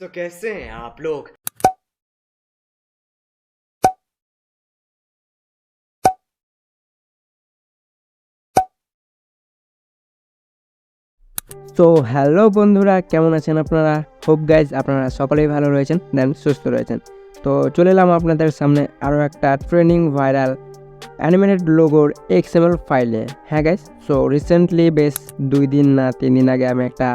तो कैसे हैं आप लोग। তো হ্যালো বন্ধুরা, কেমন আছেন আপনারা? হোপ গাইজ আপনারা সকলেই ভালো রয়েছেন দেন সুস্থ রয়েছেন। তো চলে এলাম আপনাদের সামনে আরও একটা ট্রেন্ডিং ভাইরাল অ্যানিমেটেড লোগোর XML ফাইলে। হ্যাঁ গাইজ, সো রিসেন্টলি বেশ 2 দিন না 3 দিন আগে আমি একটা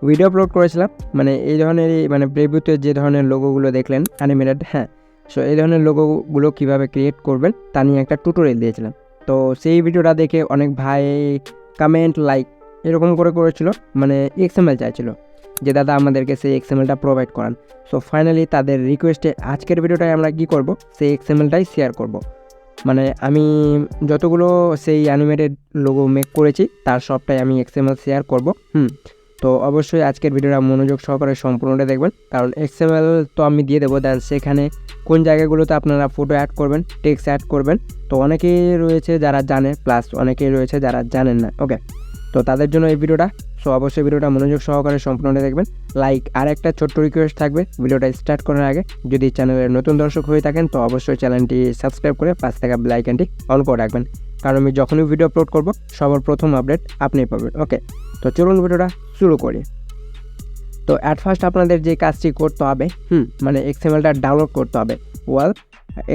ভিডিও আপলোড করেছিলাম, মানে এই ধরনেরই প্রিভিউতে যে ধরনের লোগোগুলো দেখলেন অ্যানিমেটেড, হ্যাঁ, সো এই ধরনের লোগোগুলো কীভাবে ক্রিয়েট করবেন তা নিয়ে একটা টিউটোরিয়াল দিয়েছিলাম। তো সেই ভিডিওটা দেখে অনেক ভাই কমেন্ট লাইক এরকম করেছিল, XML চাইছিল যে দাদা আমাদেরকে সেই XMLটা প্রোভাইড করান। সো ফাইনালি তাদের রিকোয়েস্টে আজকের ভিডিওটায় আমরা কি করব, সেই XMLটাই শেয়ার করব। আমি যতগুলো সেই অ্যানিমেটেড লোগো মেক করেছি তার সবটাই আমি XML শেয়ার করব। তো অবশ্যই আজকের ভিডিওটা মনোযোগ সহকারে সম্পূর্ণটা দেখবেন, কারণ XML তো আমি দিয়ে দেবো, দেন সেখানে কোন জায়গাগুলোতে আপনারা ফটো অ্যাড করবেন, টেক্সট অ্যাড করবেন। তো অনেকেই রয়েছে যারা জানে, প্লাস অনেকেই রয়েছে যারা জানেন না। ওকে, তো তাদের জন্য এই ভিডিওটা। সো অবশ্যই ভিডিওটা মনোযোগ সহকারে সম্পূর্ণটা দেখবেন। লাইক আর একটা ছোট্ট রিকোয়েস্ট থাকবে, ভিডিওটা স্টার্ট করার আগে যদি চ্যানেলের নতুন দর্শক হয়ে থাকেন তো অবশ্যই চ্যানেলটি সাবস্ক্রাইব করে পাশ থাকা বেল আইকনটি অন করে রাখবেন, কারণ আমি যখনই ভিডিও আপলোড করব সবার প্রথম আপডেট আপনি পাবেন। ওকে, তো চলুন ভিডিওটা শুরু করি। তো অ্যাট ফার্স্ট আপনাদের যে কাজটি করতে হবে, XMLটা ডাউনলোড করতে হবে।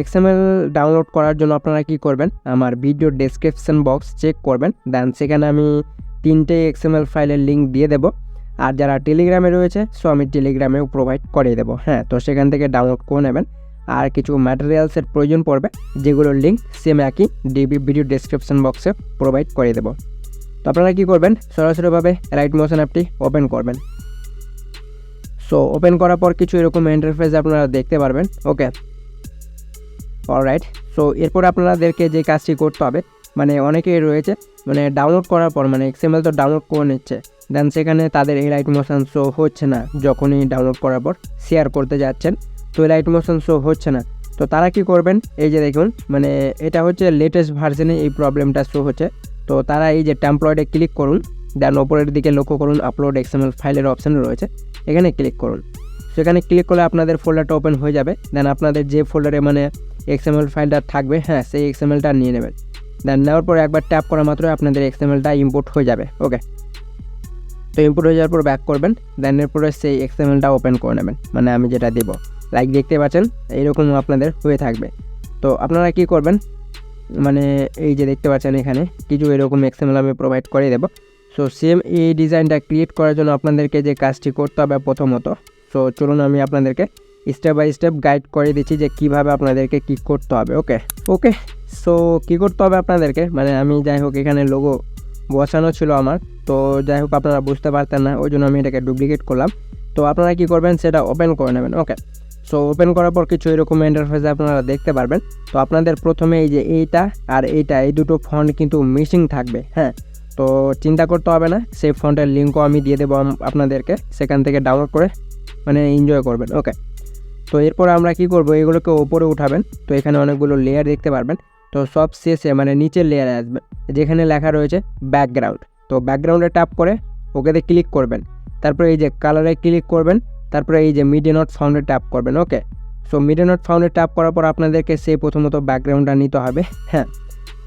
XML ডাউনলোড করার জন্য আপনারা কি করবেন, আমার ভিডিও ডেসক্রিপশন বক্স চেক করবেন, দেন সেখানে আমি 3টে XML ফাইলের লিঙ্ক দিয়ে দেবো। আর যারা টেলিগ্রামে রয়েছে সো আমি টেলিগ্রামেও প্রোভাইড করে দেবো। হ্যাঁ, তো সেখান থেকে ডাউনলোড করে নেবেন। আর কিছু ম্যাটেরিয়ালসের প্রয়োজন পড়বে, যেগুলোর লিঙ্ক সেম একই ভিডিও ডেসক্রিপশন বক্সে প্রোভাইড করে দেবো। তো আপনারা কী করবেন, সরাসরিভাবে রাইট মোশন অ্যাপটি ওপেন করবেন। সো ওপেন করার পর কিছু এরকম ইন্টারফেস আপনারা দেখতে পারবেন। ওকে, অলরাইট। সো এরপর আপনাদেরকে যে কাজটি করতে হবে, অনেকেই রয়েছে ডাউনলোড করার পর XML তো ডাউনলোড করে নিচ্ছে, দেন সেখানে তাদের এই রাইট মোশন শো হচ্ছে না। যখনই ডাউনলোড করার পর শেয়ার করতে যাচ্ছেন তো এই রাইট মোশন শো হচ্ছে না। তো তারা কি করবেন, এই যে দেখুন, এটা হচ্ছে লেটেস্ট ভার্সনে এই প্রবলেমটা শো হচ্ছে। তো তারা এই যে টেমপ্লয়েডে ক্লিক করুন, দেন ওপরের দিকে লক্ষ্য করুন আপলোড XML ফাইলের অপশান রয়েছে, এখানে ক্লিক করুন। সেখানে ক্লিক করলে আপনাদের ফোল্ডারটা ওপেন হয়ে যাবে। দেন আপনাদের যে ফোল্ডারে XML ফাইলটা থাকবে, হ্যাঁ, সেই XMLটা নিয়ে নেবেন। দেন নেওয়ার পর একবার ট্যাপ করা মাত্রই আপনাদের XMLটা ইম্পোর্ট হয়ে যাবে। ওকে, তো ইম্পোর্ট হয়ে যাওয়ার পর ব্যাক করবেন, দেন এরপরে সেই XMLটা ওপেন করে নেবেন। আমি যেটা দেব, লাইক দেখতে পাচ্ছেন এইরকম আপনাদের হয়ে থাকবে। তো আপনারা কি করবেন, এই যে দেখতে পাচ্ছেন এখানে কিছু এরকম XML আমি প্রোভাইড করে দেবো। সো সেম এই ডিজাইনটা ক্রিয়েট করার জন্য আপনাদেরকে যে কাজটি করতে হবে প্রথমত, সো চলুন আমি আপনাদেরকে স্টেপ বাই স্টেপ গাইড করে দিচ্ছি যে কীভাবে আপনাদেরকে কী করতে হবে। ওকে, সো কী করতে হবে আপনাদেরকে, আমি যাই হোক এখানে লোগো বসানো ছিল আমার, তো যাই হোক আপনারা বুঝতে পারতেন না, ওই জন্য আমি এটাকে ডুপ্লিকেট করলাম। তো আপনারা কী করবেন, সেটা ওপেন করে নেবেন। ওকে, সো ওপেন করার পর কিছু এরকম ইন্টারফেসে আপনারা দেখতে পারবেন। তো আপনাদের প্রথমে এই যে এইটা আর এইটা, এই দুটো ফন্ট কিন্তু মিসিং থাকবে। হ্যাঁ, তো চিন্তা করতে হবে না, সেই ফন্টের লিঙ্কও আমি দিয়ে দেবো আপনাদেরকে, সেখান থেকে ডাউনলোড করে এনজয় করবেন। ওকে, তো এরপর আমরা কি করব, এগুলোকে ওপরে উঠাবেন। তো এখানে অনেকগুলো লেয়ার দেখতে পারবেন। তো সব শেষে নিচের লেয়ারে আসবেন, যেখানে লেখা রয়েছে ব্যাকগ্রাউন্ড। তো ব্যাকগ্রাউন্ডে ট্যাপ করে ওকেতে ক্লিক করবেন। তারপরে এই যে কালারে ক্লিক করবেন, তারপরে এই যে মিডিয়া নট ফাউন্ডে ট্যাপ করবেন। ওকে, সো মিডিয়া নট ফাউন্ডে ট্যাপ করার পর আপনাদেরকে সেই প্রথমত ব্যাকগ্রাউন্ডটা নিতে হবে। হ্যাঁ,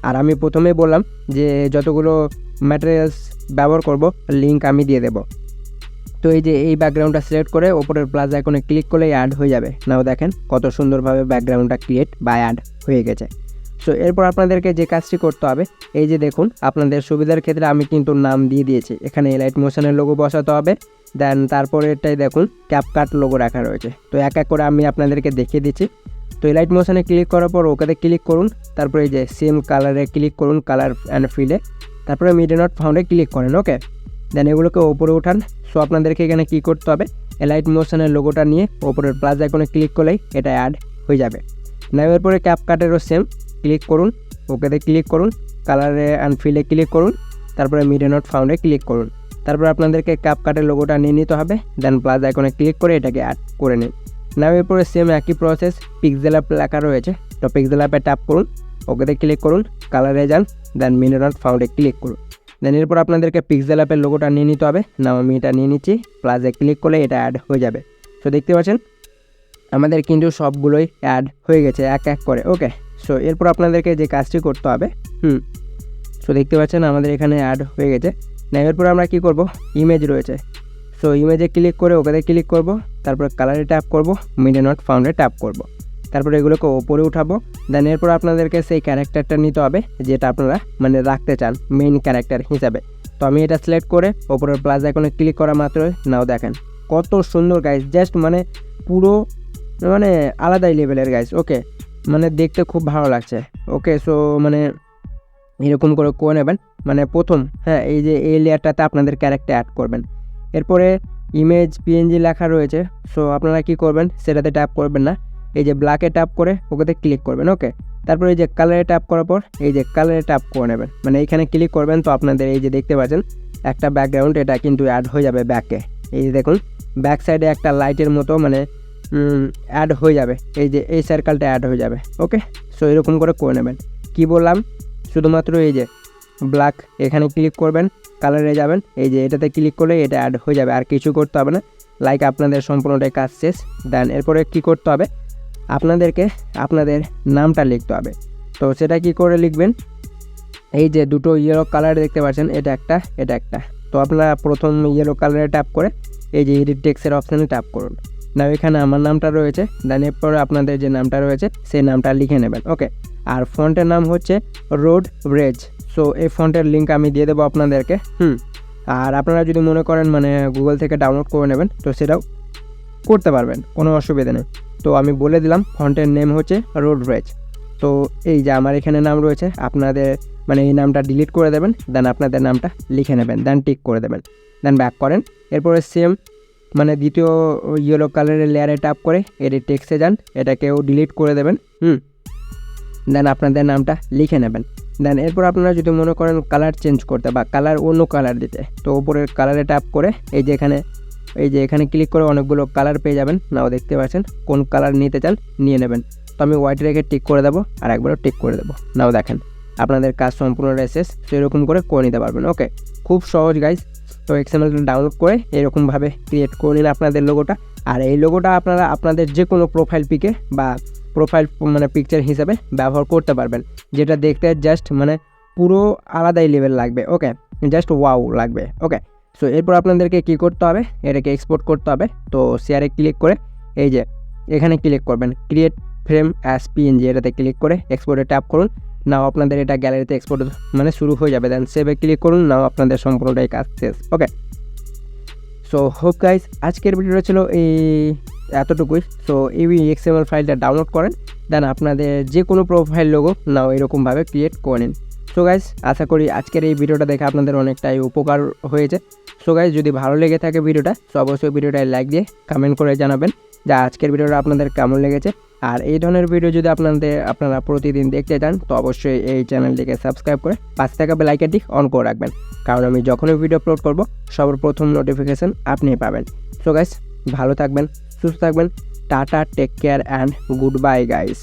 আর আমি প্রথমেই বললাম যে যতগুলো ম্যাটেরিয়ালস ব্যবহার করব লিঙ্ক আমি দিয়ে দেবো। তো এই যে এই ব্যাকগ্রাউন্ডটা সিলেক্ট করে ওপরের প্লাস আইকনে ক্লিক করলেই অ্যাড হয়ে যাবে। নাও দেখেন কত সুন্দরভাবে ব্যাকগ্রাউন্ডটা ক্রিয়েট বা অ্যাড হয়ে গেছে। সো এরপর আপনাদেরকে যে কাজটি করতে হবে, এই যে দেখুন আপনাদের সুবিধার ক্ষেত্রে আমি কিন্তু নাম দিয়ে দিয়েছি, এখানে লাইট মোশনের লোগো বসাতে হবে। দেন তারপরে এটাই দেখুন ক্যাপকাট লোগো রাখা রয়েছে। তো এক এক করে আমি আপনাদেরকে দেখিয়ে দিচ্ছি। তো এই লাইট মোশনে ক্লিক করার পর ওকেতে ক্লিক করুন, তারপরে এই যে সেম কালারে ক্লিক করুন, কালার অ্যান্ড ফিলে, তারপরে মিডিয়া নট ফাউন্ডে ক্লিক করেন। ওকে, দেন এগুলোকে ওপরে উঠান। সো আপনাদেরকে এখানে কী করতে হবে, লাইট মোশনের লোগোটা নিয়ে ওপরের প্লাস আইকনে ক্লিক করলেই এটা অ্যাড হয়ে যাবে। নেওয়ার পরে ক্যাপকাটেরও সেম ক্লিক করুন, ওকেতে ক্লিক করুন, কালারে অ্যান্ড ফিলে ক্লিক করুন, তারপরে মিডিয়া নট ফাউন্ডে ক্লিক করুন। তারপরে আপনাদেরকে ক্যাপকাটের লোগোটা নিয়ে নিতে হবে, দেন প্লাস আইকনে ক্লিক করে এটাকে অ্যাড করে নিন। নেওয়ার পরে সেম একই প্রসেস, পিক্সেল অ্যাপ লেখা রয়েছে, তো পিক্সেল অ্যাপে ট্যাপ করুন, ওকেতে ক্লিক করুন, কালারে যান, দেন মিডিয়া নট ফাউন্ডে ক্লিক করুন। দেন এরপর আপনাদেরকে পিক্সেল অ্যাপের লোগোটা নিয়ে নিতে হবে। নাও আমি এটা নিয়ে নিচ্ছি, প্লাসে ক্লিক করলে এটা অ্যাড হয়ে যাবে। সো দেখতে পাচ্ছেন আমাদের কিন্তু সবগুলোই অ্যাড হয়ে গেছে এক এক করে। ওকে, সো এরপর আপনাদেরকে যে কাজটি করতে হবে, সো দেখতে পাচ্ছেন আমাদের এখানে অ্যাড হয়ে গেছে। না এরপর আমরা কি করব, ইমেজ রয়েছে, সো ইমেজে ক্লিক করে ওকেতে ক্লিক করব, তারপর কালারে ট্যাপ করব, মিডিয়া নট ফাউন্ডে ট্যাপ করব, তারপরে এগুলোকে ওপরে উঠাবো। দেন এরপর আপনাদেরকে সেই ক্যারেক্টারটা নিতে হবে যেটা আপনারা মানে রাখতে চান মেইন ক্যারেক্টার হিসাবে। তো আমি এটা সিলেক্ট করে ওপরের প্লাস আইকনে ক্লিক করা মাত্রই নাও দেখেন কত সুন্দর গাইস, জাস্ট মানে পুরো মানে আলাদাই লেভেলের গাইস। ওকে, মানে দেখতে খুব ভালো লাগছে। ওকে, সো মানে এরকম করে নেবেন। মানে প্রথম এই যে এই লেয়ারটাতে আপনাদের ক্যারেক্টার অ্যাড করবেন। এরপরে ইমেজ পিএনজি লেখা রয়েছে, সো আপনারা কি করবেন সেটাতে ট্যাপ করবেন না, এই যে ব্ল্যাকে ট্যাপ করে ওকেতে ক্লিক করবেন। ওকে, তারপরে এই যে কালারে ট্যাপ করার পর এই যে কালারে ট্যাপ করে নেবেন, মানে এইখানে ক্লিক করবেন। তো আপনাদের এই যে দেখতে পাচ্ছেন একটা ব্যাকগ্রাউন্ড, এটা কিন্তু অ্যাড হয়ে যাবে ব্যাকে। এই যে দেখুন ব্যাক সাইডে একটা লাইটের মতো মানে অ্যাড হয়ে যাবে, এই যে এই সার্কেলটা অ্যাড হয়ে যাবে। ওকে, সো এরকম করে নেবেন। কি বললাম, শুধুমাত্র এই যে ব্ল্যাক এখানে ক্লিক করবেন, কালারে যাবেন, এই যে এটাতে ক্লিক করলে এটা অ্যাড হয়ে যাবে, আর কিছু করতে হবে না। লাইক আপনাদের সম্পূর্ণটাই কাজ শেষ। দেন এরপরে কি করতে হবে, আপনাদেরকে আপনাদের নামটা লিখতে হবে। তো সেটা কি করে লিখবেন, এই যে দুটো ইয়েলো কালার দেখতে পাচ্ছেন, এটা একটা। তো আপনারা প্রথম ইয়েলো কালারে ট্যাপ করে এই যে এডিট টেক্সটের অপশানে ট্যাপ করুন। না এখানে আমার নামটা রয়েছে, দেন এরপরে আপনাদের যে নামটা রয়েছে সেই নামটা লিখে নেবেন। ওকে, আর ফন্টের নাম হচ্ছে রোড ব্রেজ। সো এই ফন্টের লিঙ্ক আমি দিয়ে দেবো আপনাদেরকে। আর আপনারা যদি মনে করেন মানে গুগল থেকে ডাউনলোড করে নেবেন তো সেটাও করতে পারবেন, কোনো অসুবিধা নেই। তো আমি বলে দিলাম ফন্টের নেম হচ্ছে রোড ব্রেজ। তো এই যে আমার এখানে নাম রয়েছে, আপনাদের মানে এই নামটা ডিলিট করে দেবেন, দেন আপনাদের নামটা লিখে নেবেন, দেন টিক করে দেবেন, দেন ব্যাক করেন। এরপরে সেম মানে দ্বিতীয় ইয়েলো কালারের লেয়ারে ট্যাপ করে এডিট টেক্সটে যান, এটাকেও ডিলিট করে দেবেন। দেন আপনাদের নামটা লিখে নেবেন। দেন এরপর আপনারা যদি মনে করেন কালার চেঞ্জ করতে বা কালার অন্য কালার দিতে, তো উপরের কালারে ট্যাপ করে এই যে এখানে ক্লিক করে অনেকগুলো কালার পেয়ে যাবেন। নাও দেখতে পাচ্ছেন কোন কালার নিতে চান নিয়ে নেবেন। তো আমি হোয়াইট রেখে টিক করে দেবো, আর একবারও টিক করে দেবো। নাও দেখেন আপনাদের কাজ সম্পূর্ণটা শেষ। তো এরকম করে নিতে পারবেন। ওকে, খুব সহজ গাইজ। তো XML ডাউনলোড করে এরকমভাবে ক্রিয়েট করে নিন আপনাদের লোগোটা। আর এই লোগোটা আপনারা আপনাদের যে কোনো প্রোফাইল পিকে বা প্রোফাইল মানে পিকচার হিসেবে ব্যবহার করতে পারবেন, যেটা দেখতে জাস্ট মানে পুরো আলাদাই লেভেল লাগবে। ওকে, জাস্ট ওয়াও লাগবে। ওকে, সো এরপর আপনাদেরকে কী করতে হবে, এটাকে এক্সপোর্ট করতে হবে। তো শেয়ারে ক্লিক করে এই যে এখানে ক্লিক করবেন, ক্রিয়েট ফ্রেম অ্যাজ পিএনজি, এটাতে ক্লিক করে এক্সপোর্টে ট্যাপ করুন। নাও আপনাদের এটা গ্যালারিতে এক্সপোর্ট মানে শুরু হয়ে যাবে। দেন সেভে ক্লিক করুন, নাও আপনাদের সম্পূর্ণটাই কাজ শেষ। ওকে, সো হোপ গাইজ আজকের ভিডিওটা ছিল এই এতটুকুই। সো এই XML ফাইলটা ডাউনলোড করেন, দেন আপনাদের যে কোনো প্রোফাইল লোগো নাও এরকমভাবে ক্রিয়েট করে নিন। সো গাইজ আশা করি আজকের এই ভিডিওটা দেখে আপনাদের অনেকটাই উপকার হয়েছে। সো গাইজ যদি ভালো লেগে থাকে ভিডিওটা, তো অবশ্যই ভিডিওটায় লাইক দিয়ে কমেন্ট করে জানাবেন যে আজকের ভিডিওটা আপনাদের কেমন লেগেছে। আর এই ধরনের ভিডিও যদি আপনারা প্রতিদিন দেখতে চান তো অবশ্যই এই চ্যানেলটিকে সাবস্ক্রাইব করে পাশে থাকা বেল আইকনটি অন করে রাখবেন, কারণ আমি যখনই ভিডিও আপলোড করব সবার প্রথম নোটিফিকেশান আপনি পাবেন। সো গাইজ ভালো থাকবেন, সুস্থ থাকবেন, tata, take care and goodbye guys.